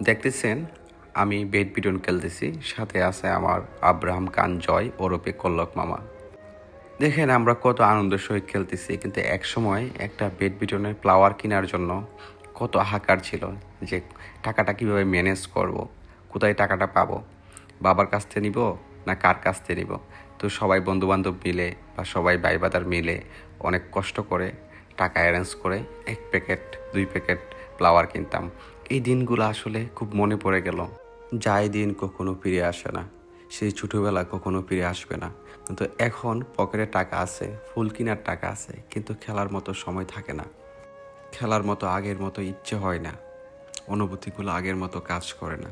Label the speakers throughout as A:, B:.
A: দেখতেছেন আমি ব্যাডমিন্টন খেলতেছি, সাথে আছে আমার আব্রাহাম খান জয় ওরফে কল্লক মামা। দেখেন আমরা কত আনন্দের সহিত খেলতেছি, কিন্তু এক সময় একটা ব্যাডমিন্টনের প্লাওয়ার কেনার জন্য কত হাহাকার ছিল যে টাকাটা কিভাবে ম্যানেজ করব, কোথায় টাকাটা পাবো, বাবার কাছ থেকে নিব না কার কাছ থেকে নিব। তো সবাই বন্ধুবান্ধব মিলে বা সবাই ভাই বাদার মিলে অনেক কষ্ট করে টাকা অ্যারেঞ্জ করে 1 প্যাকেট 2 প্যাকেট ফ্লাওয়ার কিনতাম। এই দিনগুলো আসলে খুব মনে পড়ে গেল। যাই দিন কখনো ফিরে আসে না, সেই ছোটোবেলা কখনো ফিরে আসবে না। কিন্তু এখন পকেটে টাকা আছে, ফুল কেনার টাকা আছে, কিন্তু খেলার মতো সময় থাকে না, খেলার মতো আগের মতো ইচ্ছে হয় না, অনুভূতিগুলো আগের মতো কাজ করে না।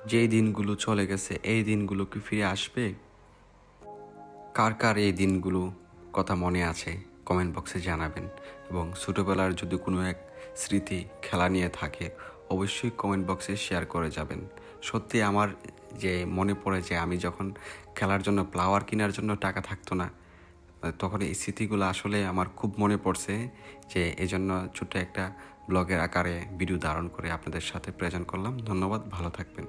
A: যেই দিনগুলো চলে গেছে এই দিনগুলো কি ফিরে আসবে? কার কার এই দিনগুলো কথা মনে আছে কমেন্ট বক্সে জানাবেন। এবং ছোটোবেলার যদি কোনো এক স্মৃতি খেলা নিয়ে থাকে অবশ্যই কমেন্ট বক্সে শেয়ার করে যাবেন। সত্যি আমার যে মনে পড়ে যে আমি যখন খেলার জন্য ফ্লাওয়ার কেনার জন্য টাকা থাকতো না, তখন এই স্মৃতিগুলো আসলে আমার খুব মনে পড়ছে, যে এজন্য ছোট্ট একটা ব্লগের আকারে ভিডিও ধারণ করে আপনাদের সাথে প্রেজেন্ট করলাম। ধন্যবাদ, ভালো থাকবেন।